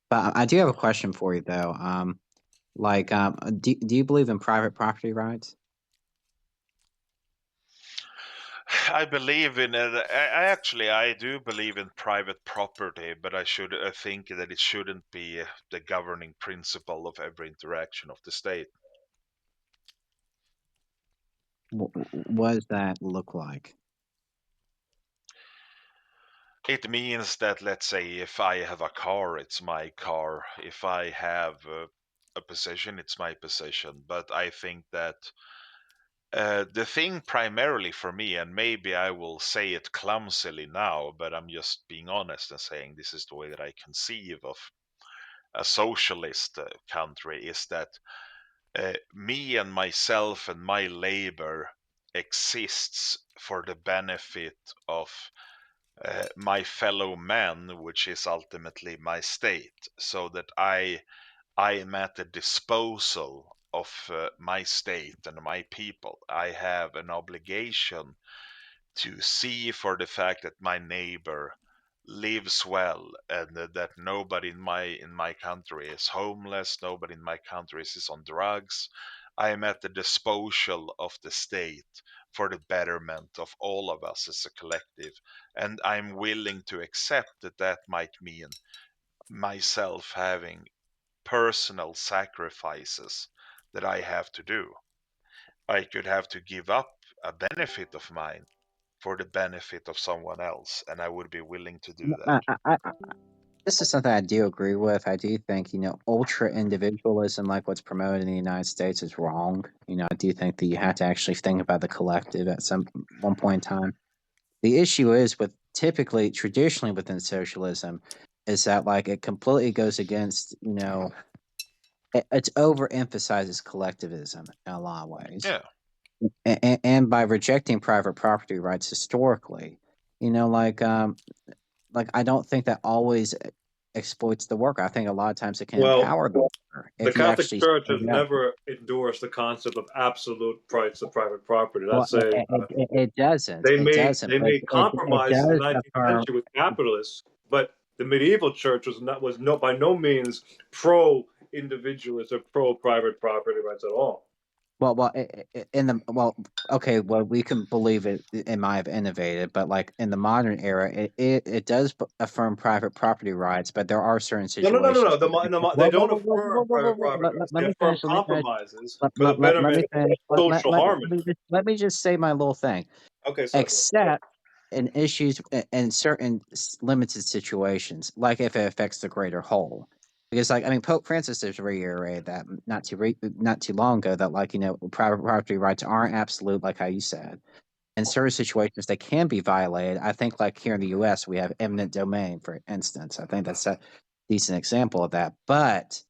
But I do have a question for you though. Do you believe in private property rights? I believe in it. I do believe in private property, but I think that it shouldn't be the governing principle of every interaction of the state. What does that look like? It means that, let's say, if I have a car, it's my car. If I have a position, it's my position. But I think that the thing primarily for me, and maybe I will say it clumsily now, but I'm just being honest and saying this is the way that I conceive of a socialist country, is that me and myself and my labor exists for the benefit of my fellow man, which is ultimately my state, so that I am at the disposal of my state and my people. I have an obligation to see for the fact that my neighbor lives well, and that nobody in my country is homeless, nobody in my country is on drugs. I am at the disposal of the state for the betterment of all of us as a collective, and I'm willing to accept that that might mean myself having personal sacrifices that I have to do. I could have to give up a benefit of mine for the benefit of someone else, and I would be willing to do that. I, I, I, this is something I do agree with. I do think, ultra individualism, like what's promoted in the United States, is wrong. I do think that you have to actually think about the collective at some one point in time. The issue is with typically, traditionally within socialism, is that like it completely goes against, it's overemphasizes collectivism in a lot of ways. Yeah. And by rejecting private property rights historically, you know, like um, I don't think that always exploits the worker. I think a lot of times it can Well, empower the worker the if you Catholic actually Church has stand up. never endorsed the concept of absolute rights of private property. Well, That's a it doesn't. they It made doesn't. they But made it compromises in the does 19th affirm. century with capitalists, but the medieval church was no by no means pro individualist or pro private property rights at all. In the okay, well, we can believe it might have innovated, but like in the modern era, it does affirm private property rights, but there are certain No, no, no, no, no. situations where they don't affirm private property rights. let They me affirm finish. Let me finish. compromises for the Let me betterment finish. of social harmony. Let me just say my little thing. Okay, sorry. Except in issues in certain limited situations, like if it affects the greater whole. Because, like, I mean, Pope Francis has reiterated that not too long ago that, like, private property rights aren't absolute, like how you said. In certain situations, they can be violated. I think, like here in the U.S., we have eminent domain, for instance. I think that's a decent example of that. But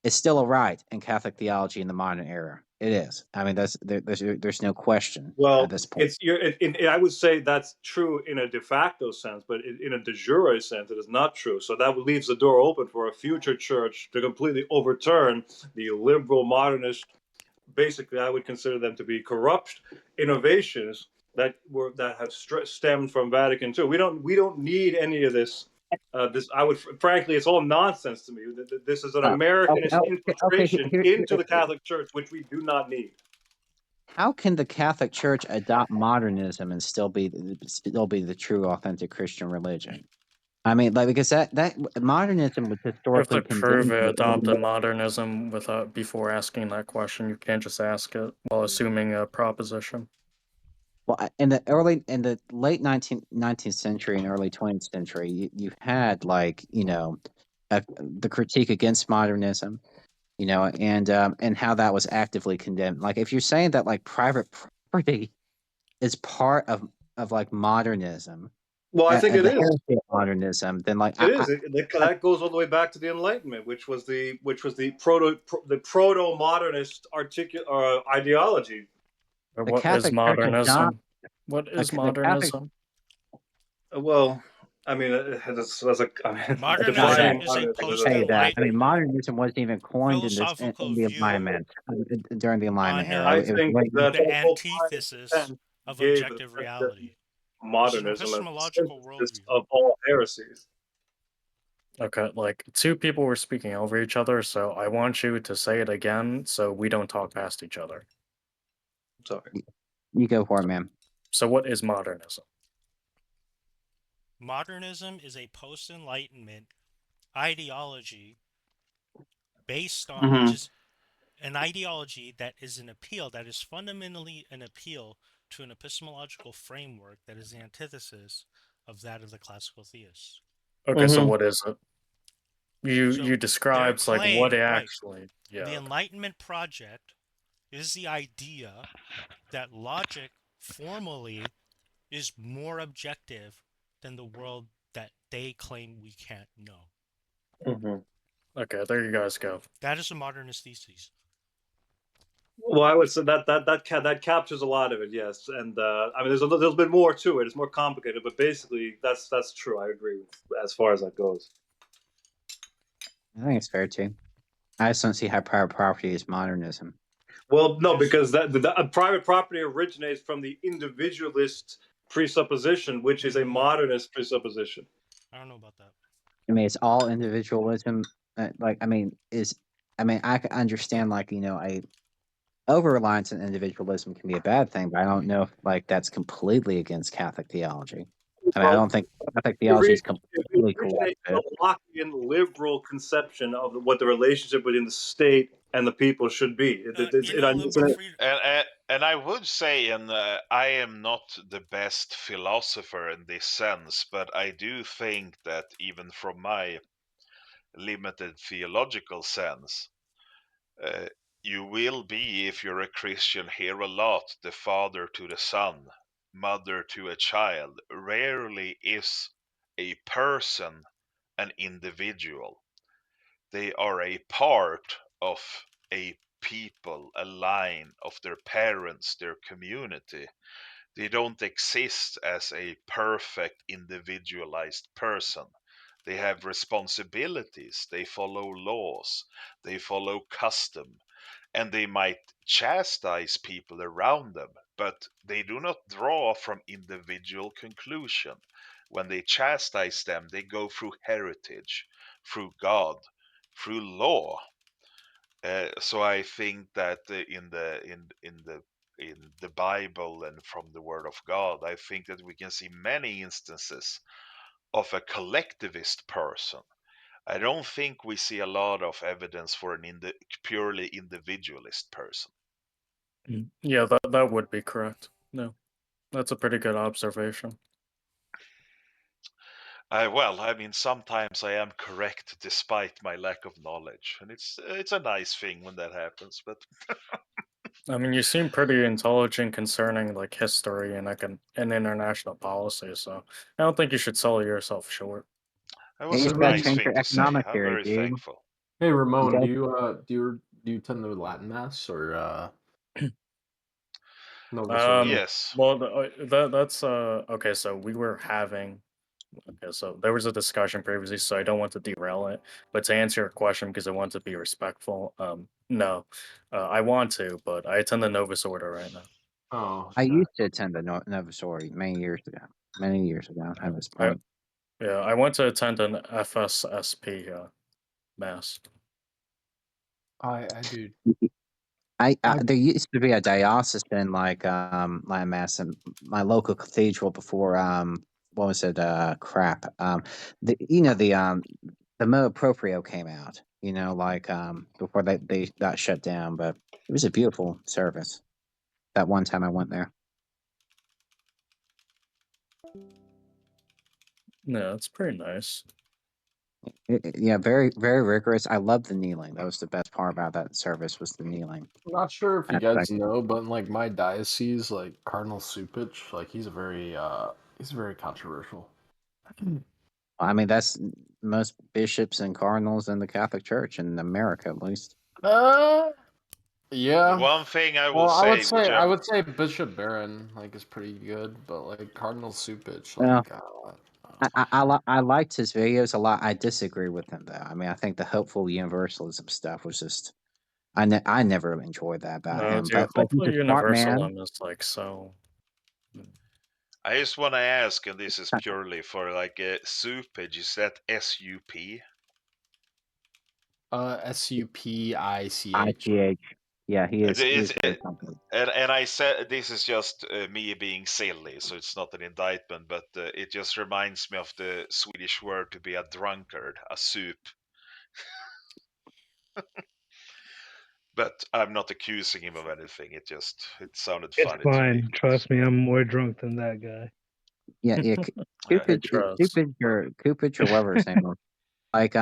it's still a right in Catholic theology in the modern era. It is. I mean, there's no question at Well, this point. it's I would say that's true in a de facto sense, but in a de jure sense, it is not true. So that leaves the door open for a future church to completely overturn the liberal modernist. Basically, I would consider them to be corrupt innovations that have stemmed from Vatican II. We don't need any of this. This I would frankly, it's all nonsense to me. This is an Okay, Americanist okay. infiltration into the Catholic Church, which we do not need. How can the Catholic Church adopt modernism and still be the true, authentic Christian religion? I mean, like because that modernism was You have to historically prove condemned. it adopted modernism without before asking that question. You can't just ask it while assuming a proposition. Well, in the late 19th century and early 20th century, you had like the critique against modernism, and how that was actively condemned. Like if you're saying that like private property is part of like modernism, Well, I think it the is. heresy of modernism, then like It is. That goes all the way back to the Enlightenment, which was the proto modernist ideology. But the what is Catholic Church adopt modernism? What is the Catholic modernism? Well, I mean, that's a I mean, not that. Modernism defining is a modernism I'll is a tell you that. I mean, post-enlightenment modernism wasn't even coined in philosophical the view Enlightenment during the Enlightenment on era. I It was think late. that the Pope Pius antithesis X of gave objective essentially reality. This is an modernism as the epistemological synthesis worldview. of all heresies. Okay, like two people were speaking over each other, so I want you to say it again so we don't talk past each other. Sorry. You go for it, man. So what is modernism? Modernism is a post-enlightenment ideology based on which is an ideology that is an appeal, that is fundamentally an appeal to an epistemological framework that is the antithesis of that of the classical theists. Okay, so what is it? You So their described like what claim, it right? actually. The Yeah. Enlightenment project is the idea that logic formally is more objective than the world that they claim we can't know. Okay, there you guys go. That is a modernist thesis. Well, I would say that captures a lot of it, yes. And I mean, there's a bit more to it. It's more complicated, but basically, that's true. I agree with as far as that goes. I think it's fair too. I just don't see how private property is modernism. Well, no, because the private property originates from the individualist presupposition, which is a modernist presupposition. I don't know about that. I mean, it's all individualism. I mean, I can understand like a over reliance on individualism can be a bad thing, but I don't know if like that's completely against Catholic theology. I mean, I Well, don't think Catholic it theology is it completely originates corrupted. a Lockean liberal conception of what the relationship between the state and the people should be. And I would say, and I am not the best philosopher in this sense, but I do think that even from my limited theological sense, you will be, if you're a Christian, hear a lot the father to the son, mother to a child. Rarely is a person an individual. They are a part of a people, a line of their parents, their community. They don't exist as a perfect individualized person. They have responsibilities, they follow laws, they follow custom, and they might chastise people around them, but they do not draw from individual conclusion. When they chastise them, they go through heritage, through God, through law. So I think that in the Bible and from the Word of God, I think that we can see many instances of a collectivist person. I don't think we see a lot of evidence for an purely individualist person. Yeah, that would be correct. No, that's a pretty good observation. Well, I mean, sometimes I am correct despite my lack of knowledge, and it's a nice thing when that happens. But I mean, you seem pretty intelligent concerning like history and and international policy, so I don't think you should sell yourself short. that You was a just got to nice change thing your to say. economic I'm theory, very dude. thankful. Hey Ramon, gotta- do you attend the Latin Mass or Novus Um, Ordo? Yes. well, that's okay. So we were having okay, so there was a discussion previously, so I don't want to derail it. But to answer your question, because I want to be respectful, no, I want to, but I attend the Novus Order right now. Oh, I shit. used to attend the Novus Ordo many years ago. Many years ago, at this point. Yeah, I went to attend an FSSP mass. I do. There used to be a diocesan Latin mass in my local cathedral before what was it crap the motu proprio came out, before they got shut down, but it was a beautiful service that one time I went there. Yeah, it's pretty nice. Yeah, very very rigorous. I love the kneeling. That was the best part about that service, was the kneeling. I'm not sure if you guys aspect. know, but in like my diocese, like Cardinal Supich, like he's very controversial. I mean, that's most bishops and cardinals in the Catholic Church in America, at least. Yeah. One thing I will Well, say, I would say Bishop Barron like is pretty good, but like Cardinal Supich, Well, like I liked his videos a lot. I disagree with him though. I mean, I think the hopeful universalism stuff was just I never enjoyed that about No, him. dude, But he's hopefully a smart man. universalism is like so. I just want to ask, and this is purely for like a supage, is that S-U-P? SUPICH. ICH. Yeah, he is. He is It's, very confident. and I said this is just me being silly, so it's not an indictment, but it just reminds me of the Swedish word to be a drunkard, a soup. But I'm not accusing him of anything. It sounded It's funny to me. fine. Trust me, I'm more drunk than that guy. Yeah, yeah. Yeah. Cupid or whatever his name was. Like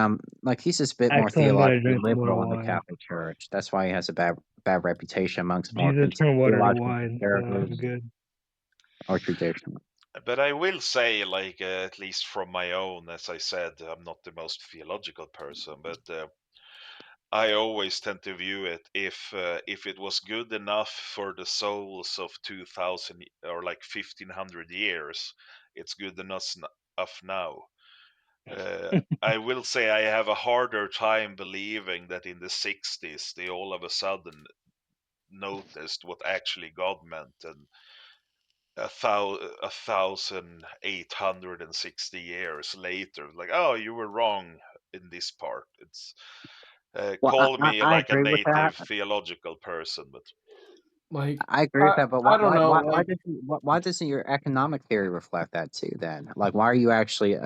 he's just a bit more Excellent guy theologically drinks a lot liberal of in the wine. Catholic Church. That's why he has a bad reputation amongst more Jesus turned water to theological wine, so conservatives I'm good. or traditional. But I will say, like, at least from my own, as I said, I'm not the most theological person, but I always tend to view it if it was good enough for the souls of 2,000 or like 1,500 years, it's good enough now. I will say I have a harder time believing that in the 60s they all of a sudden noticed what actually God meant, and 1,860 years later, like, oh, you were wrong in this part. It's Well, call me I like a agree with that. native theological person, but Like I agree with that, but I don't know. Like why doesn't your economic theory reflect that too? Then, like, why are you actually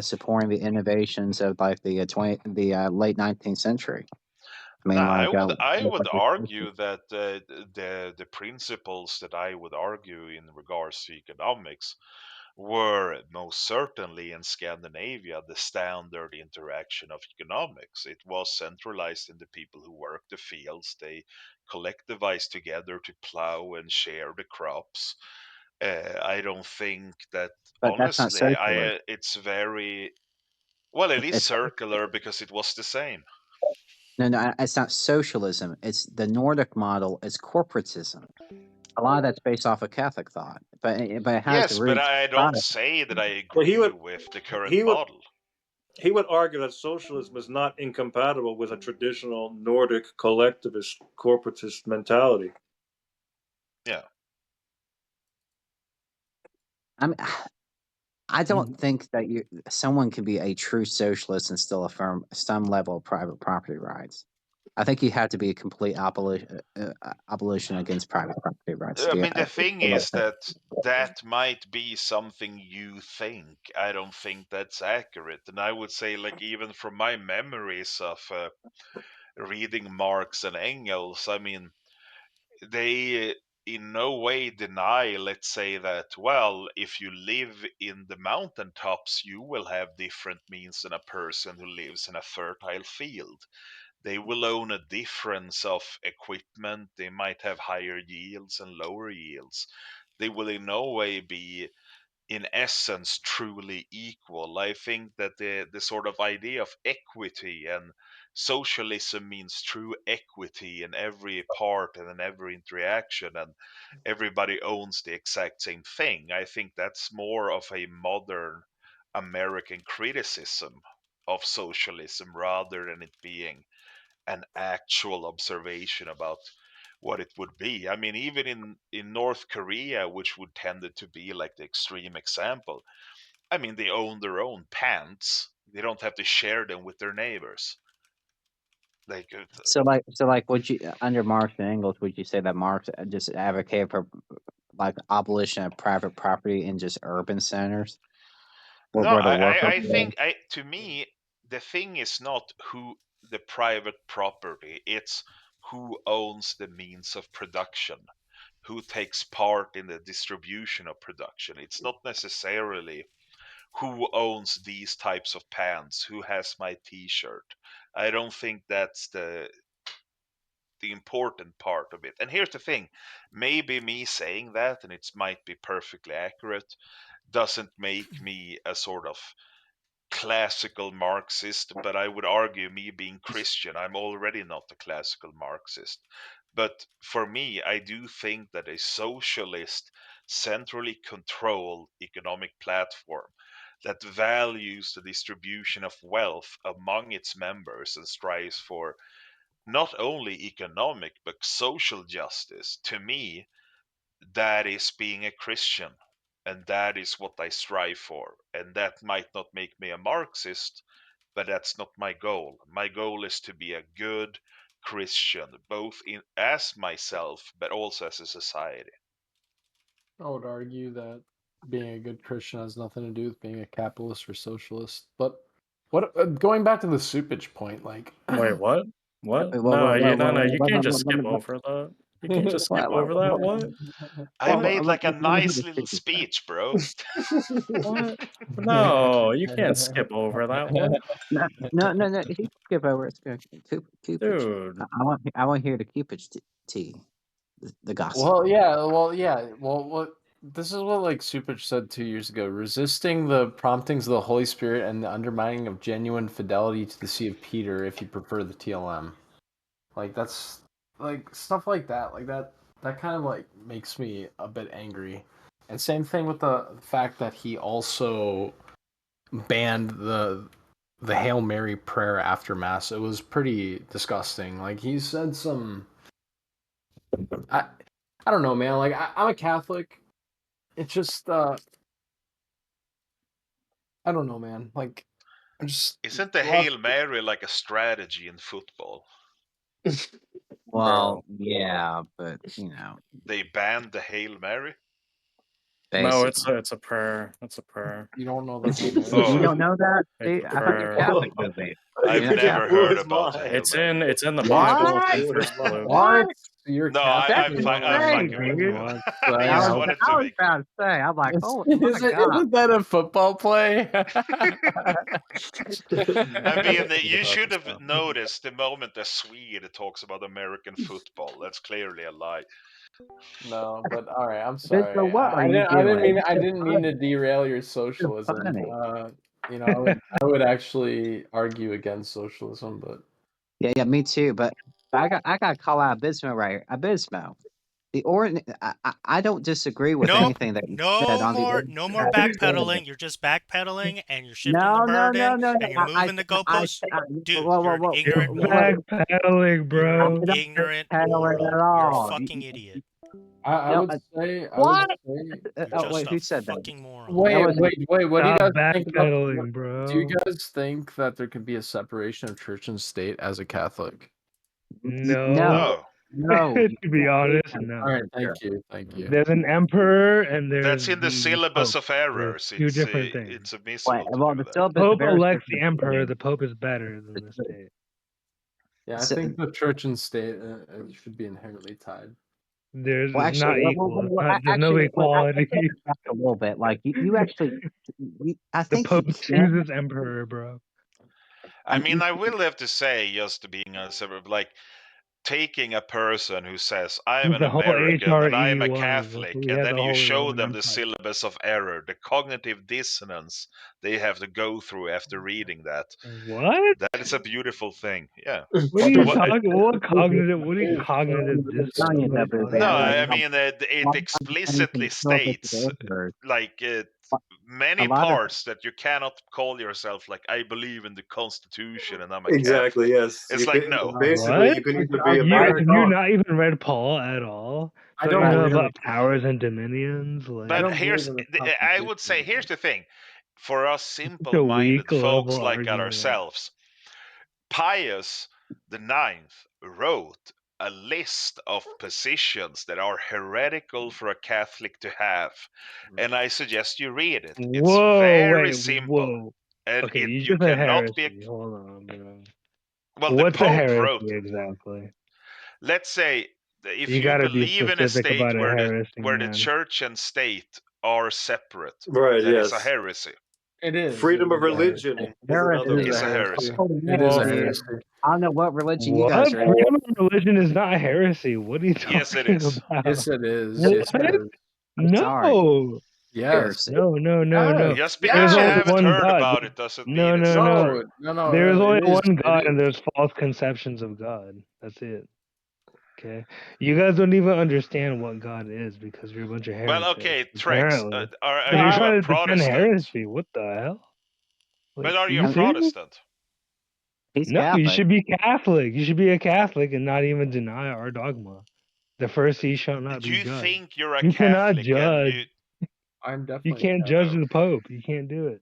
supporting the innovations of like the late 19th century? I mean, nah, I like, would I with, would like, argue that the principles that I would argue in regards to economics were most certainly in Scandinavia the standard interaction of economics. It was centralized in the people who worked the fields. They collectivized together to plow and share the crops. I don't think that, but that's not honestly, socialism. it's very well. It is It's circular because it was the same. no, it's not socialism. It's the Nordic model. It's corporatism. A lot of that's based off of Catholic thought, but it has Yes, but roots. I don't say that I Well, agree with the current he would model. he would argue that socialism is not incompatible with a traditional Nordic collectivist corporatist mentality. Yeah. I mean, I don't think that someone can be a true socialist and still affirm some level of private property rights. I think you have to be a complete abolition against private property rights to I be mean, the thing is elected. that that might be something you think. I don't think that's accurate. And I would say, like, even from my memories of reading Marx and Engels, I mean, they in no way deny, let's say, that, well, if you live in the mountaintops, you will have different means than a person who lives in a fertile field. They will own a difference of equipment. They might have higher yields and lower yields. They will in no way be, in essence, truly equal. I think that the sort of idea of equity and socialism means true equity in every part and in every interaction, and everybody owns the exact same thing. I think that's more of a modern American criticism of socialism rather than it being an actual observation about what it would be. I mean, even in North Korea, which would tended to be like the extreme example, I mean, they own their own pants. They don't have to share them with their neighbors. Like, Would you under Marx and Engels, would you say that Marx just advocated for like abolition of private property in just urban centers, no, where the workers I live? think to me the thing is not who the private property. It's who owns the means of production, who takes part in the distribution of production. It's not necessarily who owns these types of pants, who has my t-shirt. I don't think that's the important part of it. And here's the thing, maybe me saying that, and it might be perfectly accurate, doesn't make me a sort of classical Marxist, but I would argue, me being Christian, I'm already not a classical Marxist. But for me, I do think that a socialist, centrally controlled economic platform that values the distribution of wealth among its members and strives for not only economic but social justice, to me, that is being a Christian. and that is what I strive for. And that might not make me a Marxist, but that's not my goal. My goal is to be a good Christian, both as myself, but also as a society. I would argue that being a good Christian has nothing to do with being a capitalist or socialist. But what going back to the soupage point, like Wait, what? What? Well, No, well, well, you well, can't well, just well, skip well, over that. You can't just skip well, over that. What? I well, made like a let me hear nice the little speech. speech, bro. What? No, you can't skip over that. What? No. You can skip over it. Coopage. Dude. I want to hear the Cupid's tea, the gossip. Well, yeah. What this is what like Supich said 2 years ago: resisting the promptings of the Holy Spirit and the undermining of genuine fidelity to the See of Peter, if you prefer the TLM. Like that's like stuff like that. Like that kind of like makes me a bit angry. And same thing with the fact that he also banned the Hail Mary prayer after Mass. It was pretty disgusting. Like he said some I don't know, man. Like I'm a Catholic. It's just I don't know, man. Like I'm just Isn't the a lot Hail Mary like a strategy in football? Well, yeah, but They banned the Hail Mary? No, basically. it's a prayer. It's a prayer. you don't know the Hail You Mary. Oh, don't know that? It's See, a I thought you're prayer. Catholic, Movie. I've You're not never Catholic. blew heard his about the mind. Hail Mary. It's in the What? Bible. It's in First Luke. What? You're No, That's Catholic. I'm insane, fucking with dude. you. That's, I I just was, wanted I to was make. about to say, I'm like, oh my God. isn't that a football play? I mean, He's you about should to have stop. noticed the moment a Swede talks about American football. That's clearly a lie. No, but all right. I'm But so sorry. what are I you didn't. I didn't doing? mean. I didn't mean to derail your You're socialism. funny. I would actually argue against socialism, but Yeah, me too. But I got to call out Abismo right here. Abismo. The I don't disagree with Nope. anything that you said No on the more, no more backpedaling. You're just backpedaling and you're shifting the burden No. and you're moving the goalposts. Dude, you're an You're ignorant moron. backpedaling, You're an I bro. don't ignorant pedal it moron. at You're a all. fucking idiot. I No, would say. what? You're Oh just wait, a who said that? fucking moron. That Wait, was wait, wait. What do you Stop guys think about? backpedaling, Do you bro. guys think that there could be a separation of church and state as a Catholic? No. Oh, no. You To be can't do honest, that. All no. right, thank you, thank you. There's an emperor and there's that's in the the syllabus pope. of There's errors. two different things. It's Wait, admissible to well, do the that. syllabus Pope of errors elects the doesn't emperor. say The pope is better than the state. Yeah, I so- think the church and state should be inherently tied. There's well, it's actually, not equal. It's not, there's no actually, I equality. take it back a little bit. Like you actually, I The think you pope can. chooses emperor, bro. I You mean, I will have to say, just being a separate, like taking a person who says, I'm an The whole American and I am a HRE1. Catholic, We and have then the you Holy show Roman them the Empire. syllabus of error, the cognitive dissonance they have to go through after reading that. What? That is a beautiful thing. Yeah. What are you What? talking? What are you cognitive dissonance? What are you No, talking about? I mean, it explicitly states like a many lot of parts that you cannot call yourself like I believe in the Constitution and I'm a Exactly. Catholic. Yes. It's You like can no. basically What? you can either be Have you American. not even read Paul at all? I Don't you don't know really. about powers and dominions? I Like But don't believe in the I would say, Constitution. here's the thing. For us such a weak simple-minded level folks like argument. ourselves, Pius the Ninth wrote a list of positions that are heretical for a Catholic to have, and I suggest you read it. It's Whoa, very wait, simple, whoa. and Okay, you you just said cannot be. heresy. Hold on, bro. Well, the What's a Pope heresy wrote it. exactly? Let's say if You you gotta be believe in a specific state about a heresy, where the man. church and state are separate, Right. that is a Yes. heresy. It is. Freedom It of is a heresy. religion is heresy. another It is It's a a one. heresy. heresy. It is a heresy. I don't know what religion you What? guys are in. Freedom of religion is not heresy. What are you Yes, it talking is. about? Yes, it is. What? Yes, it is. Sorry, No. Yes. heresy. No. Just There's because you only Yes. haven't one heard God. about it doesn't mean No. it's not true. No. There's only It is. one It God, and is. there's false conceptions of God. That's it. Okay, you guys don't even understand what God is because you're a bunch of Well, heretics. okay, Trex, Apparently, are because you're you a trying to defend Protestant? heresy. What the hell? But Like, are are you a you serious? Protestant? He's No, you Catholic. should be Catholic. You should be a Catholic and not even deny our dogma. The first he shall not Do be you judged. think you're a You cannot Catholic and judge. you I'm You definitely. can't judge the Pope. You can't do it.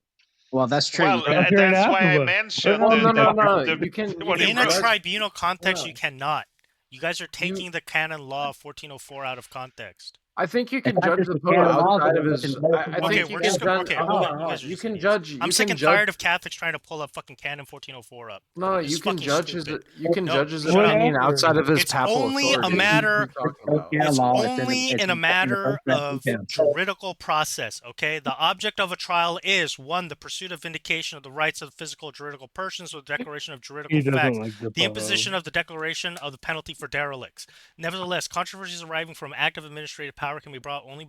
Well, that's true. Well, You can't. You're an that's why I anathema. mentioned Well, no, no, no. the You can. what You he In can a wrote. judge. tribunal context, Yeah. you cannot. You guys are taking You. the canon law of 1404 out of context. I think you It's can not judge just the the Pope canon laws outside of of it, his. it's both I the Okay, think we're you just can gonna. judge. Okay, Hold hold on, on. You hold guys on. are You just can idiots. judge. I'm You sick can and judge. tired of Catholics trying to pull up fucking canon 1404 up. No, This you is can fucking judge his. stupid. You can No, judge his shut up. opinion Whatever. outside of his It's papal only a authority. matter. What are you talking both about? canon It's law. only It's in a in the matter first of Vatican. juridical process, okay? The object of a trial is, 1, the pursuit of vindication of the rights of physical or juridical persons with declaration of juridical He doesn't facts, like the the Pope. imposition of the declaration of the penalty for derelicts. Nevertheless, controversies arising from active administrative power can be brought only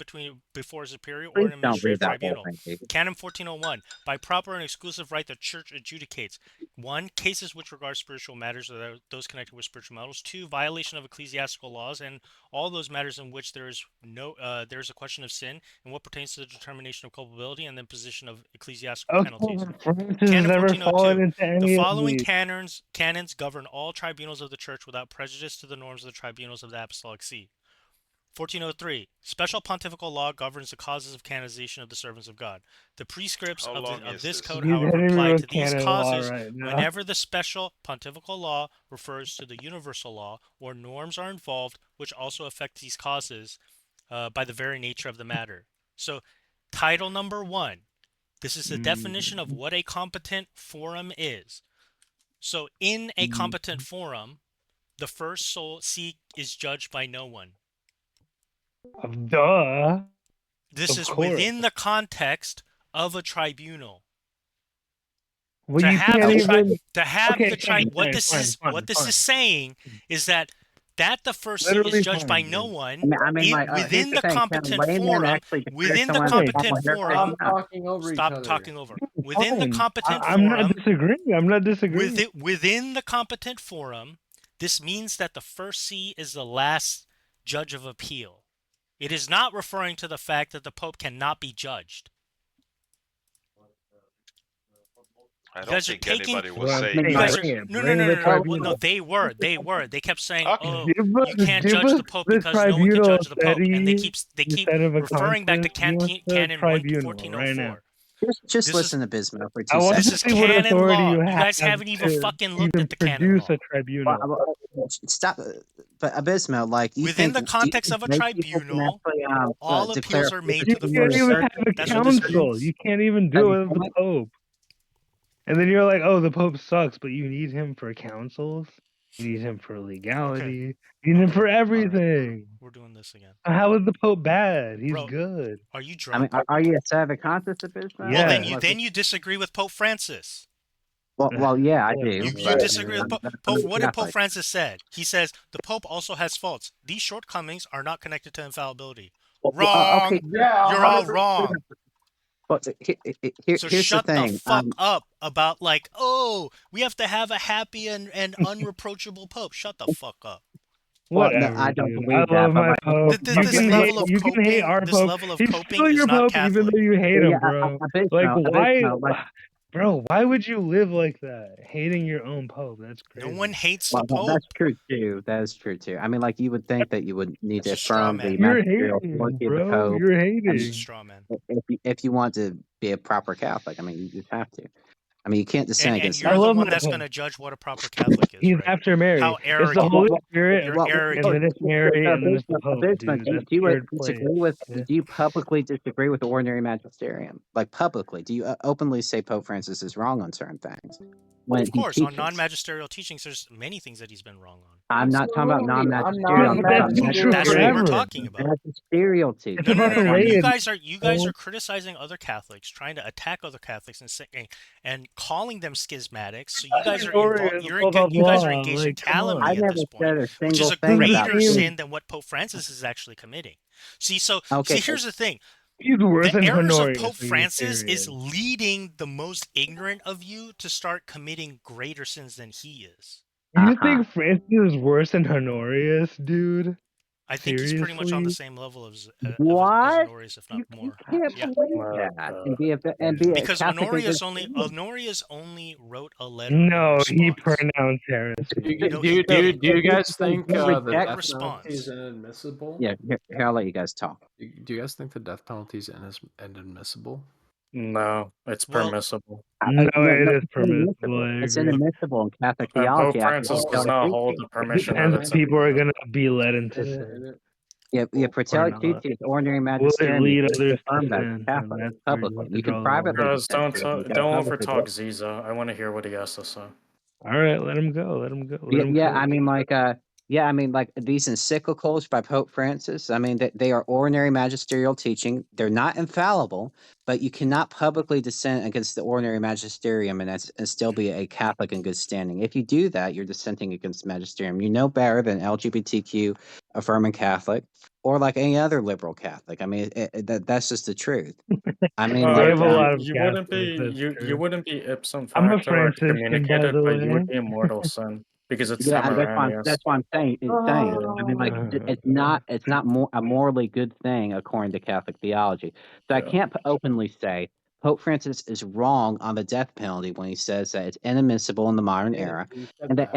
before a superior or Please an don't read administrative that whole tribunal. thing, David. Canon 1401. By proper and exclusive right, the Church adjudicates: 1, cases which regard spiritual matters or those connected with spiritual matters. 2, violation of ecclesiastical laws, and all those matters in which there is a question of sin and what pertains to the determination of culpability and the imposition of ecclesiastical penalties. Francis has Canon never 1402. fallen into The any of following these. canons govern all tribunals of the Church without prejudice to the norms of the tribunals of the Apostolic See. 1403. Special pontifical law governs the causes of canonization of the servants of God. The prescripts How long of is this this? code, He's however, hitting me apply with to these canon law causes right now. whenever the special pontifical law refers to the universal law or norms are involved which also affect these causes by the very nature of the matter. So, title number 1. This is the definition of what a competent forum is. So, in a competent forum, the first see is judged by no one. Duh. This Of is course. within the context of a tribunal. Well, To you have can't the even. to have Okay, the fine, what fine, this fine, is fine, what this fine. is saying is that the first seat Literally is judged by fine, no dude. one I mean, like, here's within the thing. Can a competent layman forum. actually declare Within the someone as a competent papal heretic? forum. Stop talking over each Stop other. talking over. Within the Fine. competent I'm not forum. disagreeing. I'm not disagreeing. Within the competent forum, this means that the first see is the last judge of appeal. It is not referring to the fact that the Pope cannot be judged. I You don't guys are think taking. anybody was Well, I'm saying You saying guys that. are bring no. the tribunal. No, they were. They kept saying, Okay. "Oh, Give you us, can't give judge us the Pope the because no one can tribunal judge the Pope," and they keep instead of a referring back to conclave. Give us the canon tribunal right now. 1404. Just This listen to Bismarck for I 2 want This to seconds. is see what canon authority law. you You guys have haven't even to fucking looked even at the canon produce law. a tribunal. Stop. But Abysmal, like, you Within think the context do you of a think most people can tribunal, actually all declare appeals are made You to the can't first even see. have a That's what this council. means. You can't even do it with the Pope. And then you're like, oh, the Pope sucks, but you need him for councils. You need him for legality. You need him for everything. We're doing this again. How is the Pope bad? He's Bro, good. Are you I mean, drunk? are you a sedevacantist, Abysmal? Well, Yeah. then you disagree with Pope Francis. Well, yeah, I do. You disagree with Pope. What did Pope Catholic. Francis said? He says the Pope also has faults. These shortcomings are not connected to infallibility. Well, Wrong. okay, Yeah, You're all wrong. But So here's the shut the thing. fuck up about we have to have a happy and unreproachable Pope. Shut the fuck up. Whatever, I don't dude. believe I that. love my But Pope. This level of You can hate our this Pope. level of He's coping still is your not Pope, Catholic. even though you hate him, yeah, bro. Bro, why would you live like that? Hating your own Pope. That's crazy. No one hates the well, Pope. that's true too. That is true too. I mean, like, you would think that you would need to That's a straw affirm the man. You're magisterial hating, authority of the bro. Pope. You're This is a hating. straw man. If you want to be a proper Catholic, I mean, you just have to. I mean, you can't just sin And against you're I the love one my that's Pope. going to judge what a proper Catholic is, He's right? after Mary. How It's the arrogant. Holy Spirit, You're arrogant. and then it's Mary, and then it's the Pope, Abysmal, dude. do That's you third place. disagree with? Yeah. Do you publicly disagree with the ordinary magisterium? Like, publicly, do you openly say Pope Francis is wrong on certain things? When Of course, he on teaches? non-magisterial teachings, there's many things that he's been wrong on. I'm not talking about Absolutely. non-magisterial. I'm But that's been true That's what we're forever. talking about. Magisterial teaching. It's about the No. way You guys are criticizing other Catholics, trying to attack other Catholics, and calling them schismatics. So you guys are involved. You guys are engaged in calumny I at never this said point, a which is single a thing about greater him. sin than what Pope Francis is actually committing. See, Okay. here's the thing. He's worse The than errors of Honorius. Pope when he's Francis is serious. leading the most ignorant of you to start committing greater sins than he is. You think Francis is worse than Honorius, dude? I think he's pretty much on the Seriously? same level as What? Honorius, if You not more. can't Yeah. believe My that God. and be a Because Catholic and good Honorius only wrote a letter in No, he response. pronounced heresy. No, he didn't. Do you guys think you the reject death response. penalty is inadmissible? Yeah, here, I'll let you guys talk. Do you guys think the death penalty is inadmissible? No, it's Well, permissible. No, it is it's permissible. I It's agree. inadmissible in Catholic And theology. Pope Francis does not hold the permission that And it's people are inadmissible. gonna be led into sin. Yeah, not. Protelicuti is ordinary Will it magisterium. lead You others to confirm that sin? And Catholic that's where you publicly. have to You can draw the line. privately Guys, dissent to it. You don't gotta publicly overtalk do it. Zeeza. I want to hear what he has to say. All right, let him go. Let him go. Let him Yeah, cook. I mean, like these encyclicals by Pope Francis. I mean, they are ordinary magisterial teaching. They're not infallible, but you cannot publicly dissent against the ordinary magisterium and still be a Catholic in good standing. If you do that, you're dissenting against magisterium. You know better than LGBTQ affirming Catholic or like any other liberal Catholic. I mean, that's just the truth. I mean, We like have a lot of you wouldn't be Catholics, that's you true. wouldn't be ipsum I'm a facto Franciscan, by excommunicated, the but you would way. be in mortal sin because it's yeah, and Temuranius. that's what I'm saying. I mean, like it's not more a morally good thing according to Catholic theology. So I Yeah. can't openly say Pope Francis is wrong on the death penalty when he says that it's inadmissible in the modern era, and that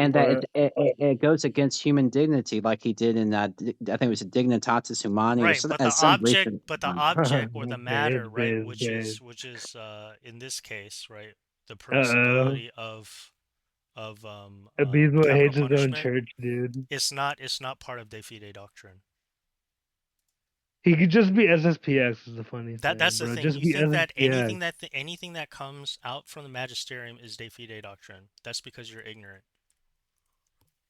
it goes against human dignity, like he did in I think it was a Dignitatis Humani right, or but the some object, recent but the one. object or the Okay, matter, it's right, biz. which is in this case, right, the Uh-oh. permissibility of Abismo capital hates his own punishment. church, dude. It's not part of de fide doctrine. He could just be SSPX is the funny thing, That's the bro. thing. Just You be think that SSPX. anything that comes out from the magisterium is de fide doctrine. That's because you're ignorant.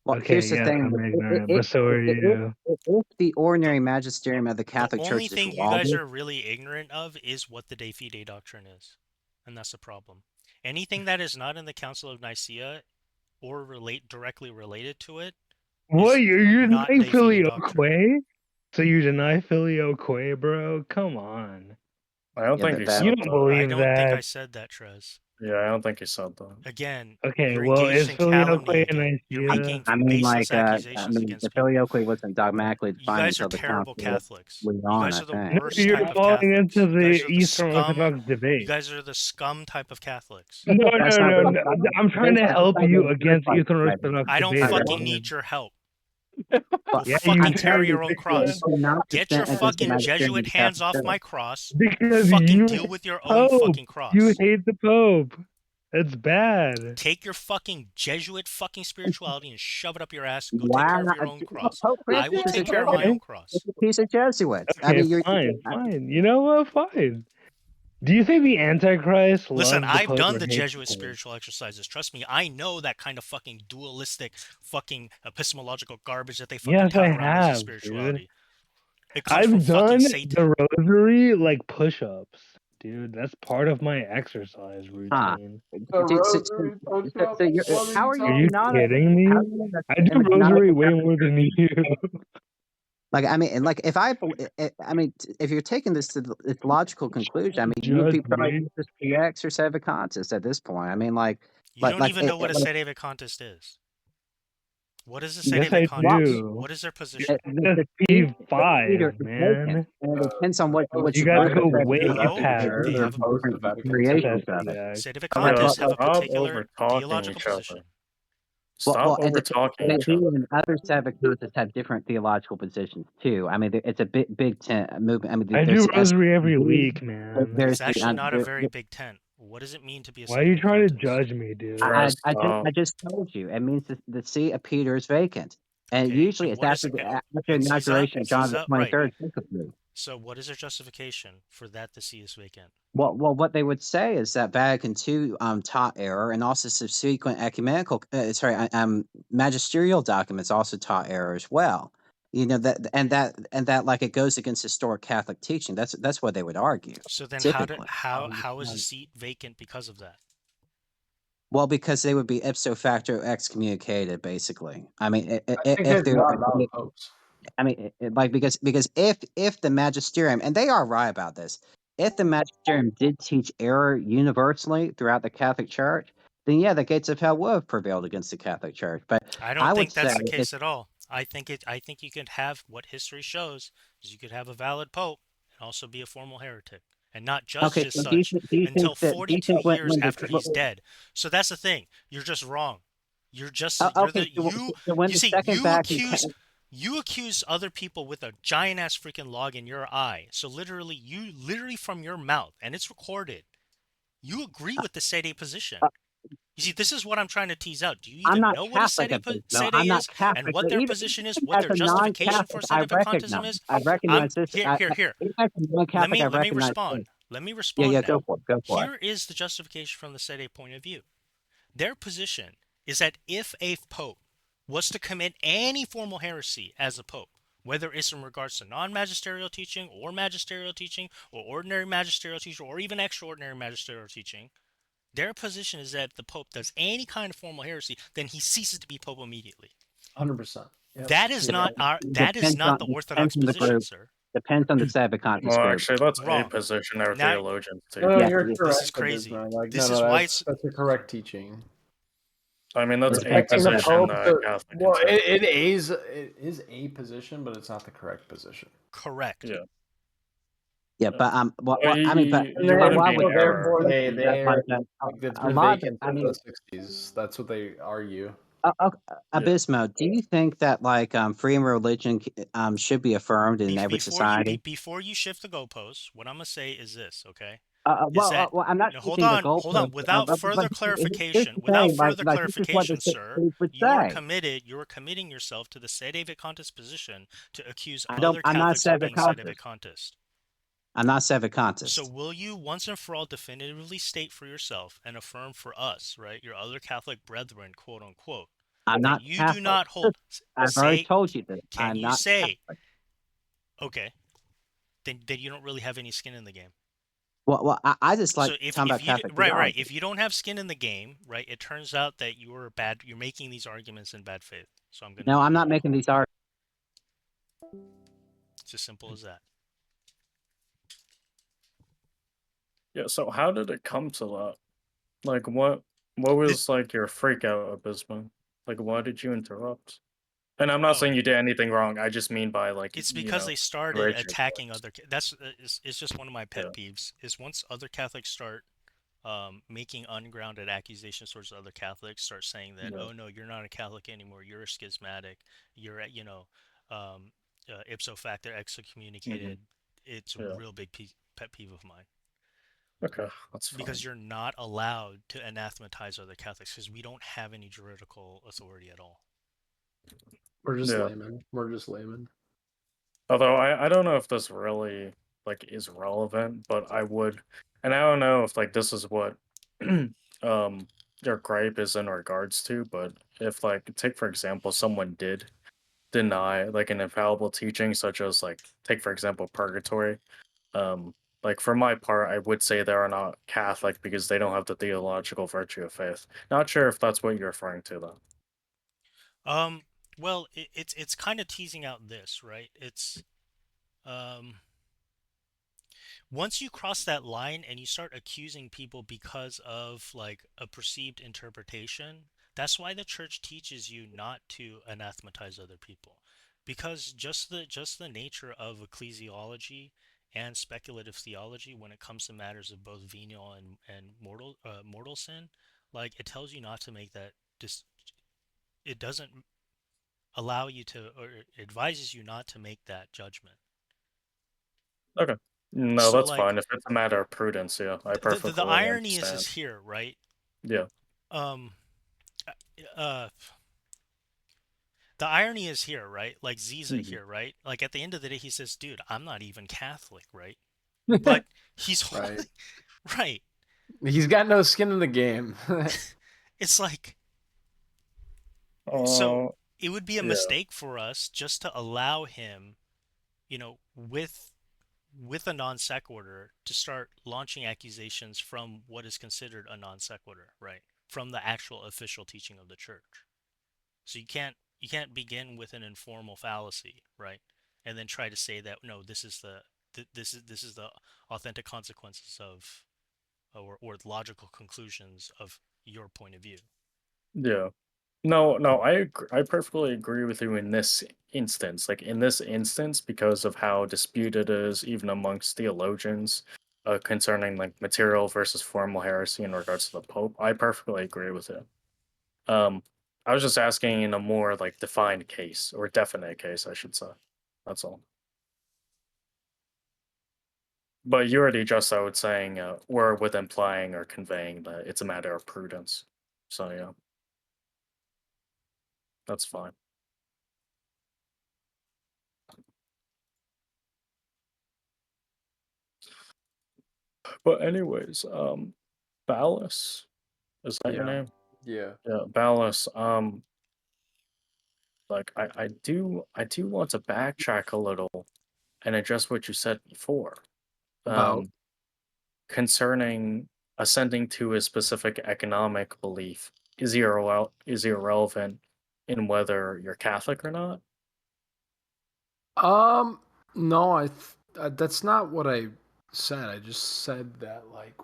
Well, Okay, here's the yes, thing. I'm ignorant, but so are you. If the ordinary magisterium of the Catholic The only Church is thing you guys lauded, are really ignorant of is what the de fide doctrine is, and that's the problem. Anything that is not in the Council of Nicaea or directly related to it. What, you're not denying de fide doctrine. filioque? So you deny filioque, bro? Come on. I don't think he said You don't that. believe I don't think I that. said that, Trez. Yeah, I don't think he said that. Again, Okay, you're well, engaged is in filioque calumny in again. You're Nicaea? making I mean, baseless accusations the against people. filioque wasn't dogmatically You defined guys are until the terrible Council of Catholics. Leon, You guys are the I think. worst You're type of falling Catholics. into You the guys are the Eastern scum. Orthodox You debate. guys are the scum type of Catholics. No. I'm trying to help you That's against like Eastern Orthodox I don't debate. fucking need your help. Go Yeah, fucking you carry do, your own cross. Get your fucking Jesuit hands off my cross. because Fucking you deal hate with your the own Pope. fucking cross. You hate the Pope. It's bad. Take your fucking Jesuit fucking spirituality and shove it up your ass and go wow. take care of your own cross. Pope I will Francis is take a care of my Jesuit. own cross. He's a Jesuit. Okay, I mean, you're fine. You know what? Fine. Do you think the Antichrist Listen, loves the I've Pope done or the hates Jesuit the Pope? spiritual exercises. Trust me, I know that kind of fucking dualistic fucking epistemological garbage that they fucking Yes, tout I around as a have, spirituality. dude. It comes from I've fucking done Satan. the rosary like push-ups, dude. That's part of my exercise routine. how are Are you not kidding me? I do rosary way more than you. Like, I mean, and like, if if you're taking this to its logical conclusion, I mean, you'd be Judge probably me. just PX or sedevecantism at this point. I mean, like, You don't even know what a sedevacantist is. What is a Yes, I sedevacantist? do. What is their position? That's P5, man. And it depends on what You guys go way No, past they have creations of it. SSPX. Sedevecantists have a Stop particular over-talking theological each other. position. Stop over-talking each other. And other sedevacantists have different theological positions too. I mean, it's a big tent movement. I mean, I do rosary every week, man. It's actually not a very big tent. What does it mean to be a Why are you trying to sedevacantist? judge me, dude? I just told you. It means the see of Peter is vacant. And usually it's after the inauguration of John the 23rd. Right. So what is their justification for that the see is vacant? Well, what they would say is that Vatican II taught error, and also subsequent ecumenical, magisterial documents also taught error as well. You know that like it goes against historic Catholic teaching. That's what they would argue. So then how is a seat vacant because of that? Well, because they would be ipso facto excommunicated, basically. I mean, if they're not about popes. I mean, because if the magisterium, and they are right about this, if the magisterium did teach error universally throughout the Catholic Church, then yeah, the gates of hell would have prevailed against the Catholic Church. But I don't think would that's say the case at all. I think you could have what history shows is you could have a valid pope and also be a formal heretic, and not judged Okay, as so such do you think until that do you 42 think years when the after he's dead. So that's the thing. You're just wrong. You're okay, the so when you the see Second Vatican you accuse other people with a giant ass freaking log in your eye. So literally from your mouth, and it's recorded. You agree with the Sede position. You see, this is what I'm trying to tease out. Do you I'm even not know what a Catholic at this, though. Sede I'm not is and Catholic, what but their even position is, even what as their a justification for non-Catholic, I sedevacantism is? recognize this. Here. Even as a non-Catholic, I Let me recognize respond. this. Let me Yeah, respond yeah, now. go for it. Here is the justification from the Sede point of view. Their position is that if a pope was to commit any formal heresy as a pope, whether it's in regards to non-magisterial teaching or magisterial teaching or ordinary magisterial teaching or even extraordinary magisterial teaching, their position is that if the pope does any kind of formal heresy, then he ceases to be pope immediately. 100%. Yep. That is not the orthodox Depends on the position, group. sir. Depends on the sedevacantis Well, group. actually, that's a Wrong. position our Now, theologians take. No, Yeah, you're yeah. correct. this is crazy. Abisma. Like, This no, is why that's a correct teaching. I mean, that's a Expecting the position Pope that to, Catholic well, can take. it is a position, but it's not the correct position. correct. Yeah. Yeah, but Well, I mean, but you wouldn't why be in would so error. therefore they're like it's a been lot? vacant I since mean, the 60s. That's what they argue. Abismo, do you think that like freedom of religion should be affirmed in every society? Before you shift the goalposts, what I'm gonna say is this, okay? Well, I'm not Hold shifting the on, goalpost. Without further Here's clarification, the thing, like this is what the sir, state would you are say. committing yourself to the sedevacantis position to accuse I don't. other I'm not Catholics of being sedevacantis. sedevacantist. I'm not So sedevacantis. will you once and for all definitively state for yourself and affirm for us, right, your other Catholic brethren, quote unquote, I'm that not you do Catholic. not hold? I've already told you this. Can I'm you not say? Catholic. Okay, then you don't really have any skin in the game. Well, I just like So talking about if you Catholic right theology. if you don't have skin in the game, right, it turns out that you're making these arguments in bad faith. So I'm gonna No, I'm not making these arguments. It's as simple as that. Yeah. So how did it come to that? Like, what was like your freak out, Abisma? Like, why did you interrupt? And I'm not saying you did anything wrong. I just mean by like, It's you because know, they started Rachel attacking voice. other. It's just one of my pet peeves. Is once other Catholics start making ungrounded accusations towards other Catholics, start saying that, oh no, you're not a Catholic anymore, you're a schismatic, you're ipso facto excommunicated. It's a real big pet peeve of mine. Okay, that's fine. Because you're not allowed to anathematize other Catholics because we don't have any juridical authority at all. We're just laymen. We're just laymen. Although I don't know if this really like is relevant, but I would, and I don't know if like this is what your gripe is in regards to, but if like take for example someone did deny like an infallible teaching such as like take for example purgatory, like for my part I would say they are not Catholic because they don't have the theological virtue of faith. Not sure if that's what you're referring to though. Well, it's kind of teasing out this, right? It's once you cross that line and you start accusing people because of like a perceived interpretation, that's why the church teaches you not to anathematize other people, because just the nature of ecclesiology and speculative theology when it comes to matters of both venial and mortal sin, like it tells you not to make that it doesn't allow you to, or it advises you not to make that judgment. Okay. No, So, that's like, fine. If it's a matter of prudence, yeah, I perfectly the irony understand. is here, right? Yeah. The irony is here, right? Like Zeeza here, right? Like at the end of the day, he says, "Dude, I'm not even Catholic, right?" But he's holding, right. He's got no skin in the game. It's like, so it would be a mistake for us just to allow him, with a non sequitur to start launching accusations from what is considered a non sequitur, right? From the actual official teaching of the church. So you can't begin with an informal fallacy, right? And then try to say that no, this is the authentic consequences of or logical conclusions of your point of view. Yeah. No, I perfectly agree with you in this instance. Like in this instance, because of how disputed it is, even amongst theologians, concerning like material versus formal heresy in regards to the Pope, I perfectly agree with it. I was just asking in a more like defined case or definite case, I should say. That's all. But you already just out saying, or with implying or conveying that it's a matter of prudence. So yeah, that's fine. But anyways, Ballas, is that your name? Yeah. Yeah, Ballas. Like I do want to backtrack a little and address what you said before. About Concerning ascending to a specific economic belief is irrelevant in whether you're Catholic or not. no, that's not what I said. I just said that like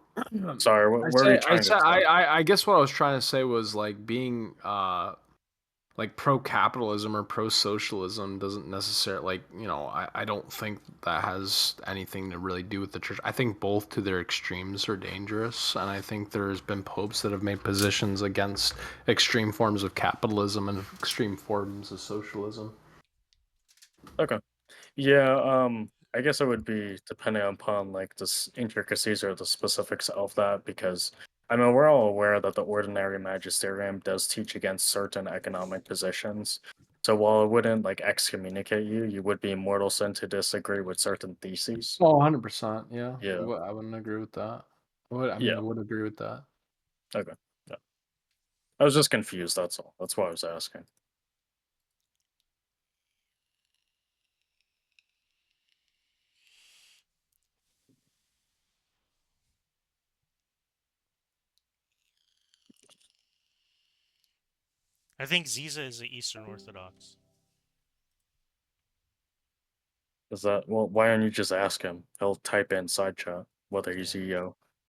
Sorry, what are you trying to say? I guess what I was trying to say was like being like pro-capitalism or pro-socialism doesn't necessarily, like, you know, I don't think that has anything to really do with the church. I think both to their extremes are dangerous, and I think there's been popes that have made positions against extreme forms of capitalism and extreme forms of socialism. Okay. Yeah, I guess it would be depending upon like the intricacies or the specifics of that, because I mean we're all aware that the ordinary magisterium does teach against certain economic positions. So while it wouldn't like excommunicate you, you would be in mortal sin to disagree with certain theses. Oh, 100%. Yeah. Yeah. I wouldn't agree with that. I Yeah. would agree with that. Okay. Yeah. I was just confused, that's all. That's why I was asking. I think Zeeza is the Eastern Orthodox. Is that, well, why don't you just ask him? He'll type in side chat whether he's Yeah. EO.